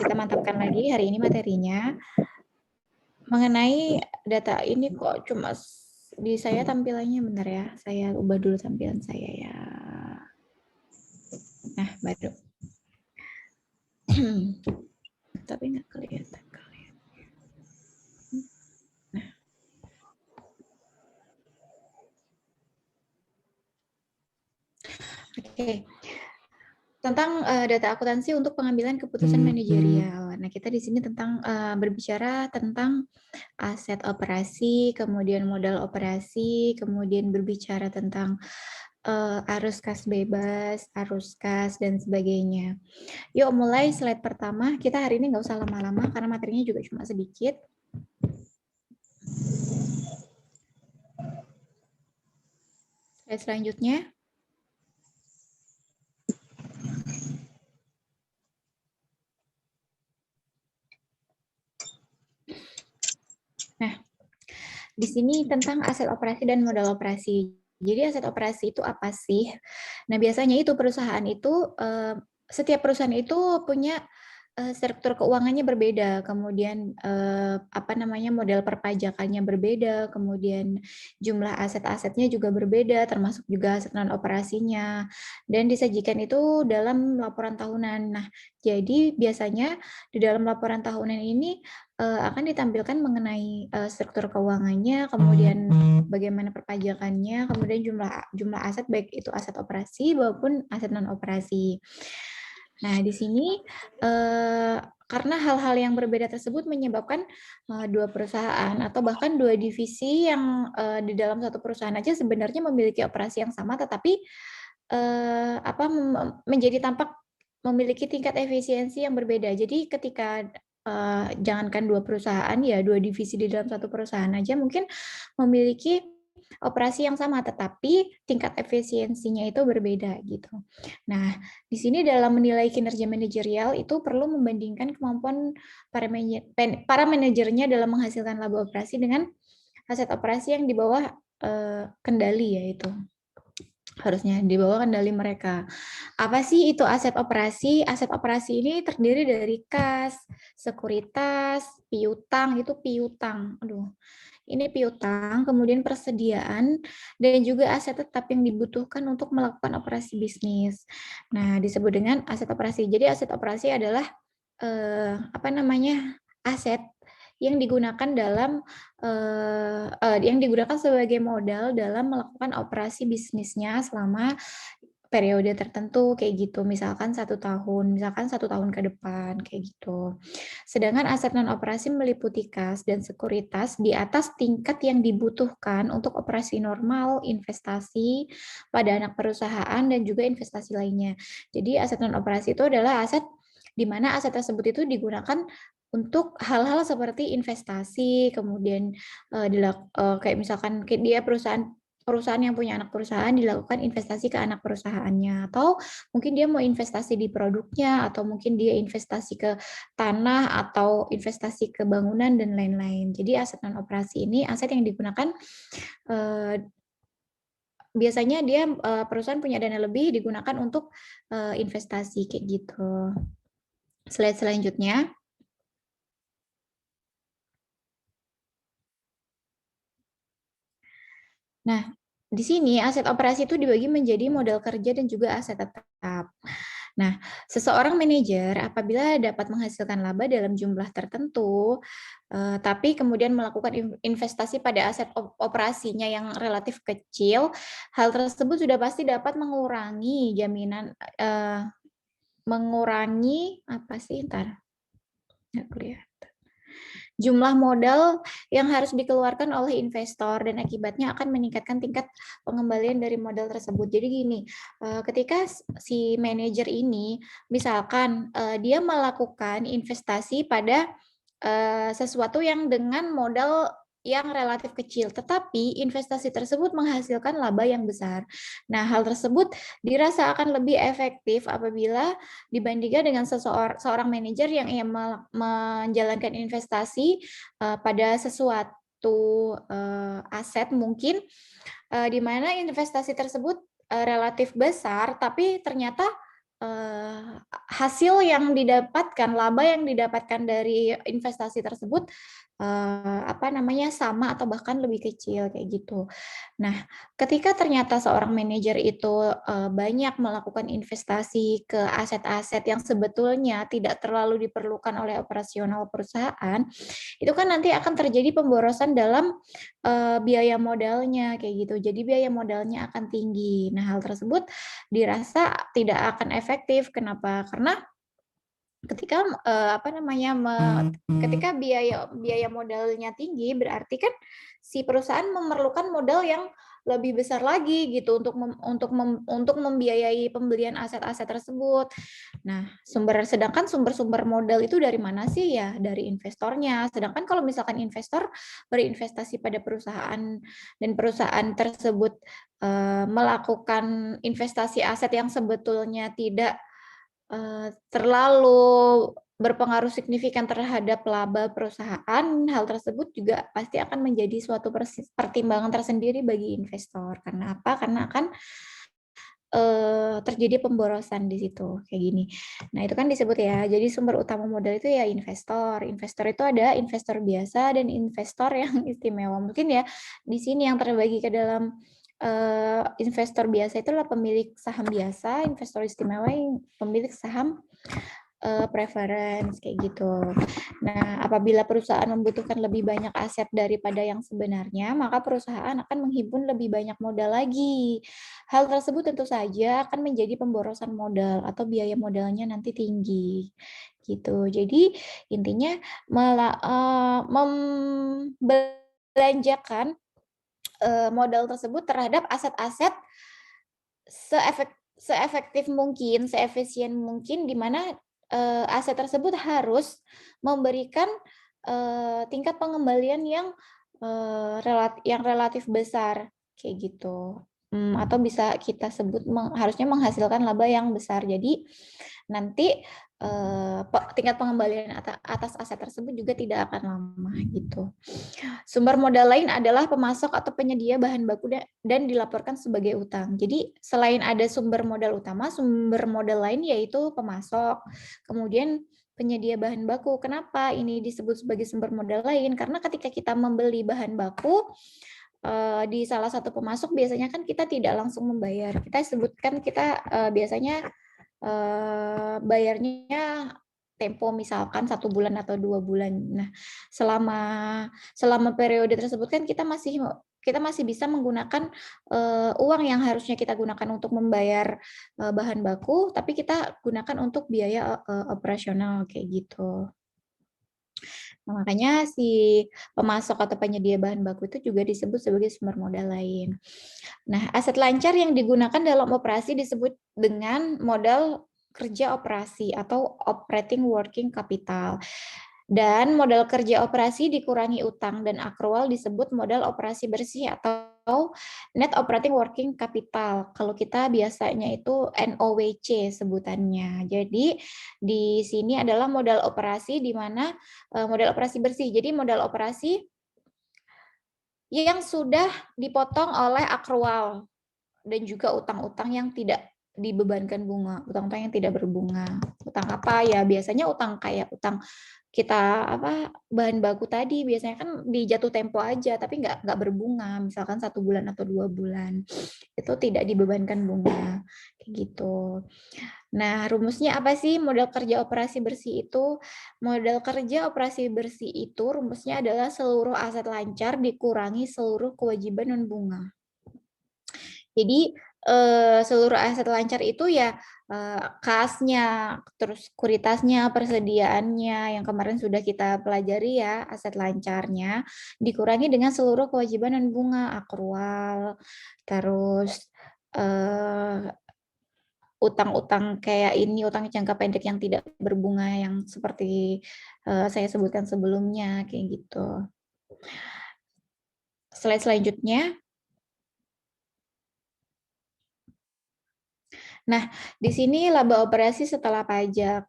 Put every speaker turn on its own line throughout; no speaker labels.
kita mantapkan lagi hari ini materinya. Mengenai data ini kok cuma di saya tampilannya, bentar ya. Saya ubah dulu tampilan saya ya. Nah, baru. Tapi nggak kelihatan. Nah. Oke. Tentang data akuntansi untuk pengambilan keputusan manajerial. Nah, kita di sini tentang berbicara tentang aset operasi, kemudian modal operasi, kemudian berbicara tentang arus kas bebas, arus kas, dan sebagainya. Yuk mulai slide pertama. Kita hari ini nggak usah lama-lama karena materinya juga cuma sedikit. Slide selanjutnya. Nah, di sini tentang aset operasi dan modal operasi. Jadi aset operasi itu apa sih? Nah, biasanya itu perusahaan itu, setiap perusahaan itu punya struktur keuangannya berbeda, kemudian model perpajakannya berbeda, kemudian jumlah aset-asetnya juga berbeda, termasuk juga aset non operasinya, dan disajikan itu dalam laporan tahunan. Nah, jadi biasanya di dalam laporan tahunan ini akan ditampilkan mengenai struktur keuangannya, kemudian bagaimana perpajakannya, kemudian jumlah aset baik itu aset operasi maupun aset non operasi. Nah, di sini karena hal-hal yang berbeda tersebut menyebabkan dua perusahaan atau bahkan dua divisi yang di dalam satu perusahaan aja sebenarnya memiliki operasi yang sama, tetapi menjadi tampak memiliki tingkat efisiensi yang berbeda. Jadi ketika jangankan dua perusahaan, ya dua divisi di dalam satu perusahaan aja mungkin memiliki operasi yang sama, tetapi tingkat efisiensinya itu berbeda gitu. Nah, di sini dalam menilai kinerja manajerial itu perlu membandingkan kemampuan para manajernya dalam menghasilkan laba operasi dengan aset operasi yang di bawah kendali, yaitu harusnya di bawah kendali mereka. Apa sih itu aset operasi? Aset operasi ini terdiri dari kas, sekuritas, piutang, itu piutang. Ini piutang, kemudian persediaan, dan juga aset tetap yang dibutuhkan untuk melakukan operasi bisnis. Nah, disebut dengan aset operasi. Jadi aset operasi adalah aset yang digunakan sebagai modal dalam melakukan operasi bisnisnya selama periode tertentu kayak gitu, misalkan 1 tahun, misalkan 1 tahun ke depan kayak gitu. Sedangkan aset non operasi meliputi kas dan sekuritas di atas tingkat yang dibutuhkan untuk operasi normal, investasi pada anak perusahaan, dan juga investasi lainnya. Jadi aset non operasi itu adalah aset di mana aset tersebut itu digunakan untuk hal-hal seperti investasi, kemudian kayak misalkan dia perusahaan yang punya anak perusahaan dilakukan investasi ke anak perusahaannya, atau mungkin dia mau investasi di produknya, atau mungkin dia investasi ke tanah atau investasi ke bangunan dan lain-lain. Jadi aset non operasi ini aset yang digunakan biasanya dia perusahaan punya dana lebih digunakan untuk investasi kayak gitu. Slide selanjutnya. Nah, di sini aset operasi itu dibagi menjadi modal kerja dan juga aset tetap. Nah, seseorang manajer apabila dapat menghasilkan laba dalam jumlah tertentu, tapi kemudian melakukan investasi pada aset operasinya yang relatif kecil, hal tersebut sudah pasti dapat mengurangi jumlah modal yang harus dikeluarkan oleh investor, dan akibatnya akan meningkatkan tingkat pengembalian dari modal tersebut. Jadi gini, ketika si manajer ini misalkan dia melakukan investasi pada sesuatu yang dengan modal yang relatif kecil, tetapi investasi tersebut menghasilkan laba yang besar. Nah, hal tersebut dirasa akan lebih efektif apabila dibandingkan dengan seorang manajer yang menjalankan investasi pada sesuatu aset mungkin di mana investasi tersebut relatif besar, tapi ternyata hasil yang didapatkan, laba yang didapatkan dari investasi tersebut sama atau bahkan lebih kecil kayak gitu. Nah, ketika ternyata seorang manajer itu banyak melakukan investasi ke aset-aset yang sebetulnya tidak terlalu diperlukan oleh operasional perusahaan, itu kan nanti akan terjadi pemborosan dalam biaya modalnya kayak gitu. Jadi biaya modalnya akan tinggi. Nah, hal tersebut dirasa tidak akan efektif. Kenapa? Karena ketika ketika biaya modalnya tinggi, berarti kan si perusahaan memerlukan modal yang lebih besar lagi gitu untuk membiayai pembelian aset-aset tersebut. Nah, sedangkan sumber-sumber modal itu dari mana sih? Ya dari investornya. Sedangkan kalau misalkan investor berinvestasi pada perusahaan dan perusahaan tersebut melakukan investasi aset yang sebetulnya tidak terlalu berpengaruh signifikan terhadap laba perusahaan, hal tersebut juga pasti akan menjadi suatu pertimbangan tersendiri bagi investor. Karena apa? Karena akan terjadi pemborosan di situ, kayak gini. Nah, itu kan disebut ya, jadi sumber utama modal itu ya investor. Investor itu ada investor biasa dan investor yang istimewa. Mungkin ya di sini yang terbagi ke dalam investor biasa itu adalah pemilik saham biasa, investor istimewa yang pemilik saham preference kayak gitu. Nah, apabila perusahaan membutuhkan lebih banyak aset daripada yang sebenarnya, maka perusahaan akan menghimpun lebih banyak modal lagi. Hal tersebut tentu saja akan menjadi pemborosan modal atau biaya modalnya nanti tinggi. Gitu. Jadi intinya membelanjakan modal tersebut terhadap aset-aset seefektif mungkin, seefisien mungkin, di mana aset tersebut harus memberikan tingkat pengembalian yang relatif besar, kayak gitu. Atau bisa kita sebut harusnya menghasilkan laba yang besar. Jadi nanti tingkat pengembalian atas aset tersebut juga tidak akan lama gitu. Sumber modal lain adalah pemasok atau penyedia bahan baku dan dilaporkan sebagai utang. Jadi selain ada sumber modal utama, sumber modal lain yaitu pemasok. Kemudian penyedia bahan baku. Kenapa ini disebut sebagai sumber modal lain? Karena ketika kita membeli bahan baku di salah satu pemasok, biasanya kan kita tidak langsung membayar. Kita biasanya bayarnya tempo misalkan 1 bulan atau 2 bulan. Nah, selama periode tersebut kan kita masih bisa menggunakan uang yang harusnya kita gunakan untuk membayar bahan baku, tapi kita gunakan untuk biaya operasional kayak gitu. Nah, makanya si pemasok atau penyedia bahan baku itu juga disebut sebagai sumber modal lain. Nah, aset lancar yang digunakan dalam operasi disebut dengan modal kerja operasi atau operating working capital. Dan modal kerja operasi dikurangi utang dan akrual disebut modal operasi bersih atau net operating working capital. Kalau kita biasanya itu NOWC sebutannya. Jadi di sini adalah modal operasi di mana modal operasi bersih. Jadi modal operasi yang sudah dipotong oleh akrual dan juga utang-utang yang tidak dibebankan bunga, utang-utang yang tidak berbunga. Utang apa ya? Biasanya utang kayak utang kita bahan baku tadi biasanya kan dijatuh tempo aja tapi nggak berbunga, misalkan 1 bulan atau 2 bulan itu tidak dibebankan bunga kayak gitu. Nah, rumusnya apa sih modal kerja operasi bersih itu? Modal kerja operasi bersih itu rumusnya adalah seluruh aset lancar dikurangi seluruh kewajiban non bunga. Jadi seluruh aset lancar itu ya kasnya, terus sekuritasnya, persediaannya yang kemarin sudah kita pelajari ya, aset lancarnya dikurangi dengan seluruh kewajiban non bunga, akrual, terus utang-utang kayak ini, utang jangka pendek yang tidak berbunga yang seperti saya sebutkan sebelumnya kayak gitu. Slide selanjutnya. Nah, di sini laba operasi setelah pajak.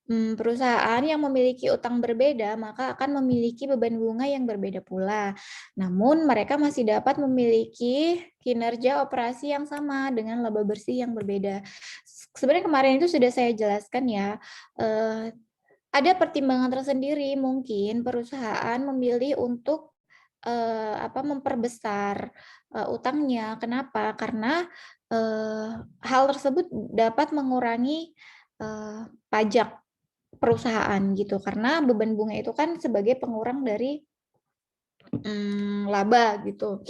perusahaan yang memiliki utang berbeda, maka akan memiliki beban bunga yang berbeda pula. Namun, mereka masih dapat memiliki kinerja operasi yang sama dengan laba bersih yang berbeda. Sebenarnya kemarin itu sudah saya jelaskan ya, ada pertimbangan tersendiri mungkin perusahaan memilih untuk memperbesar utangnya. Kenapa? Karena hal tersebut dapat mengurangi pajak perusahaan gitu, karena beban bunga itu kan sebagai pengurang dari laba gitu.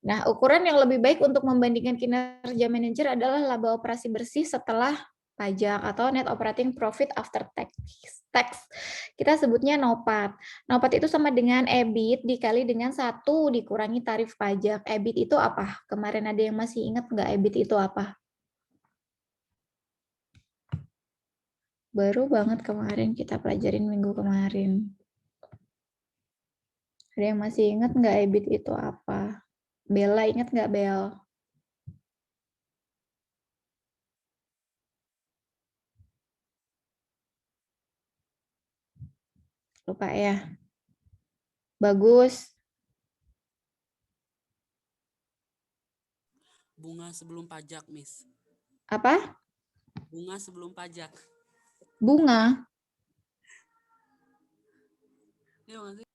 Nah, ukuran yang lebih baik untuk membandingkan kinerja manajer adalah laba operasi bersih setelah pajak atau net operating profit after tax. Kita sebutnya NOPAT. NOPAT itu sama dengan EBIT dikali dengan 1 dikurangi tarif pajak. EBIT itu apa? Kemarin ada yang masih ingat nggak EBIT itu apa? Baru banget kemarin kita pelajarin minggu kemarin. Ada yang masih ingat nggak EBIT itu apa? Bella ingat nggak, Bel? Lupa ya. Bagus.
Bunga sebelum pajak, Miss.
Apa?
Bunga sebelum pajak.
Bunga.
Iya nggak sih?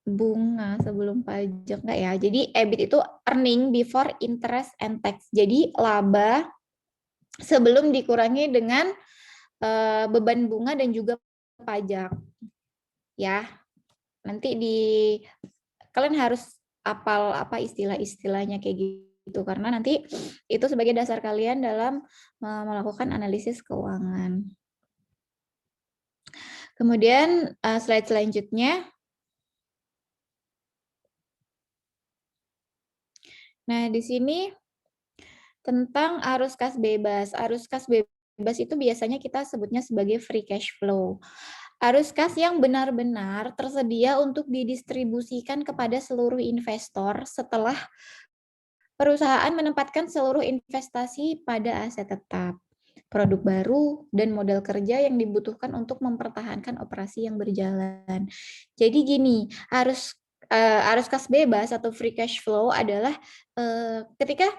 Bunga sebelum pajak nggak ya? Jadi EBIT itu earning before interest and tax. Jadi laba sebelum dikurangi dengan beban bunga dan juga pajak. Ya. Nanti kalian harus apal apa istilah-istilahnya kayak gitu karena nanti itu sebagai dasar kalian dalam melakukan analisis keuangan. Kemudian slide selanjutnya. Nah, di sini tentang arus kas bebas. Arus kas bebas itu biasanya kita sebutnya sebagai free cash flow. Arus kas yang benar-benar tersedia untuk didistribusikan kepada seluruh investor setelah perusahaan menempatkan seluruh investasi pada aset tetap, produk baru, dan modal kerja yang dibutuhkan untuk mempertahankan operasi yang berjalan. Jadi gini, arus kas bebas atau free cash flow adalah ketika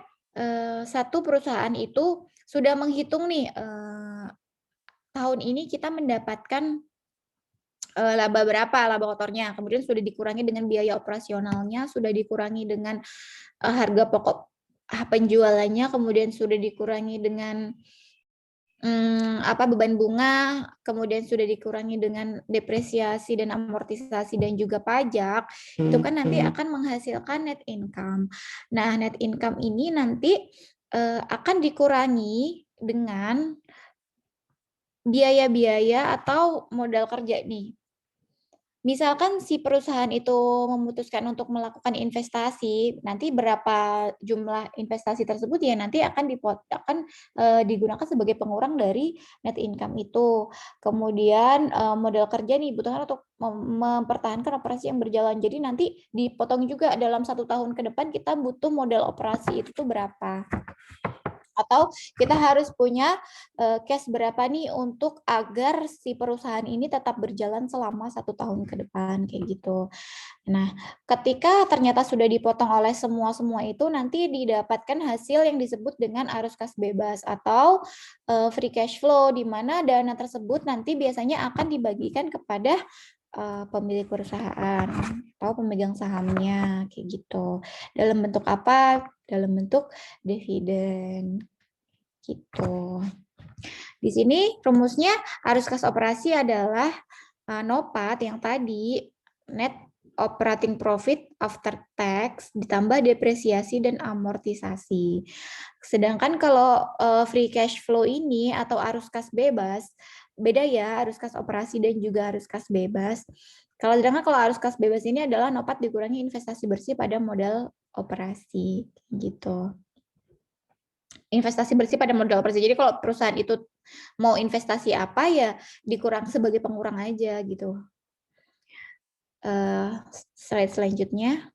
satu perusahaan itu sudah menghitung nih tahun ini kita mendapatkan laba berapa, laba kotornya, kemudian sudah dikurangi dengan biaya operasionalnya, sudah dikurangi dengan harga pokok penjualannya, kemudian sudah dikurangi dengan beban bunga, kemudian sudah dikurangi dengan depresiasi dan amortisasi dan juga pajak, itu kan nanti akan menghasilkan net income. Nah, net income ini nanti akan dikurangi dengan biaya-biaya atau modal kerja nih. Misalkan si perusahaan itu memutuskan untuk melakukan investasi, nanti berapa jumlah investasi tersebut ya nanti akan digunakan sebagai pengurang dari net income itu. Kemudian modal kerja nih dibutuhkan untuk mempertahankan operasi yang berjalan. Jadi nanti dipotong juga dalam 1 tahun ke depan kita butuh modal operasi itu tuh berapa. Atau kita harus punya cash berapa nih untuk agar si perusahaan ini tetap berjalan selama 1 tahun ke depan kayak gitu. Nah, ketika ternyata sudah dipotong oleh semua itu nanti didapatkan hasil yang disebut dengan arus kas bebas atau free cash flow, di mana dana tersebut nanti biasanya akan dibagikan kepada pemilik perusahaan atau pemegang sahamnya kayak gitu. Dalam bentuk apa? Dalam bentuk dividen. Gitu. Di sini rumusnya arus kas operasi adalah NOPAT yang tadi net operating profit after tax ditambah depresiasi dan amortisasi. Sedangkan kalau free cash flow ini atau arus kas bebas beda ya, arus kas operasi dan juga arus kas bebas. Sedangkan kalau arus kas bebas ini adalah NOPAT dikurangi investasi bersih pada modal operasi gitu. Investasi bersih pada modal operasi. Jadi kalau perusahaan itu mau investasi apa ya dikurang sebagai pengurang aja gitu. Slide selanjutnya.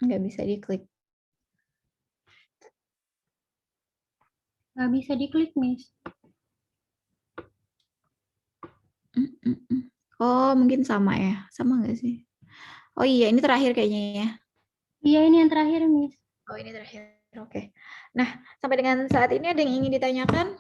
Nggak bisa diklik.
Nggak bisa diklik, Miss.
Oh, mungkin sama ya. Sama nggak sih? Oh iya, ini terakhir kayaknya ya.
Iya, ini yang terakhir, Miss.
Oh, ini terakhir. Oke. Nah, sampai dengan saat ini ada yang ingin ditanyakan?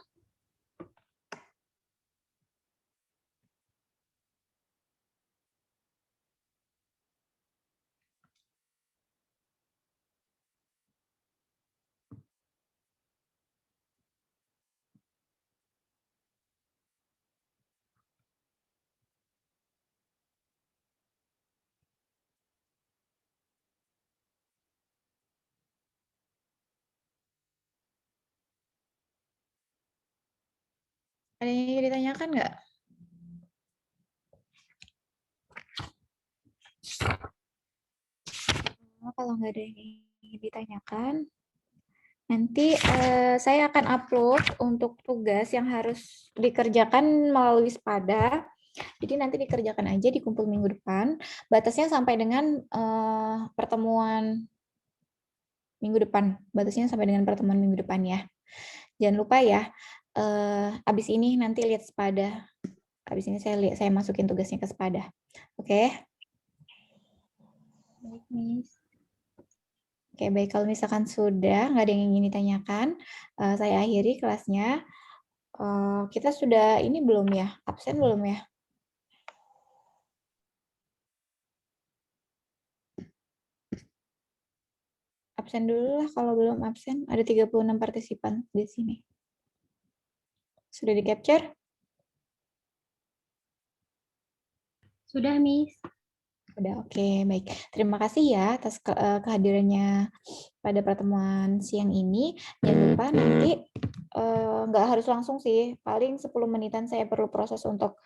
Ada yang ingin ditanyakan nggak? Kalau nggak ada yang ingin ditanyakan, nanti saya akan upload untuk tugas yang harus dikerjakan melalui Spada. Jadi nanti dikerjakan aja di kumpul minggu depan. Batasnya sampai dengan pertemuan minggu depan. Batasnya sampai dengan pertemuan minggu depan ya. Jangan lupa ya, abis ini nanti lihat Spada. Abis ini saya masukin tugasnya ke Spada. Oke?
Baik, Miss.
Oke, baik. Kalau misalkan sudah, nggak ada yang ingin ditanyakan, saya akhiri kelasnya. Kita sudah ini belum ya? Absen belum ya? Absen dulu lah kalau belum absen. Ada 36 partisipan di sini. Sudah di-capture?
Sudah, Miss.
Udah, oke. Baik. Terima kasih ya atas kehadirannya pada pertemuan siang ini. Jangan lupa nanti nggak harus langsung sih. Paling 10 menitan saya perlu proses untuk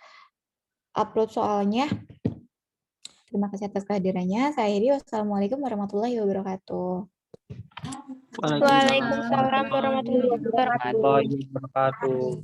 upload soalnya. Terima kasih atas kehadirannya. Saya akhiri. Wassalamualaikum warahmatullahi wabarakatuh.
Waalaikumsalam warahmatullahi wabarakatuh.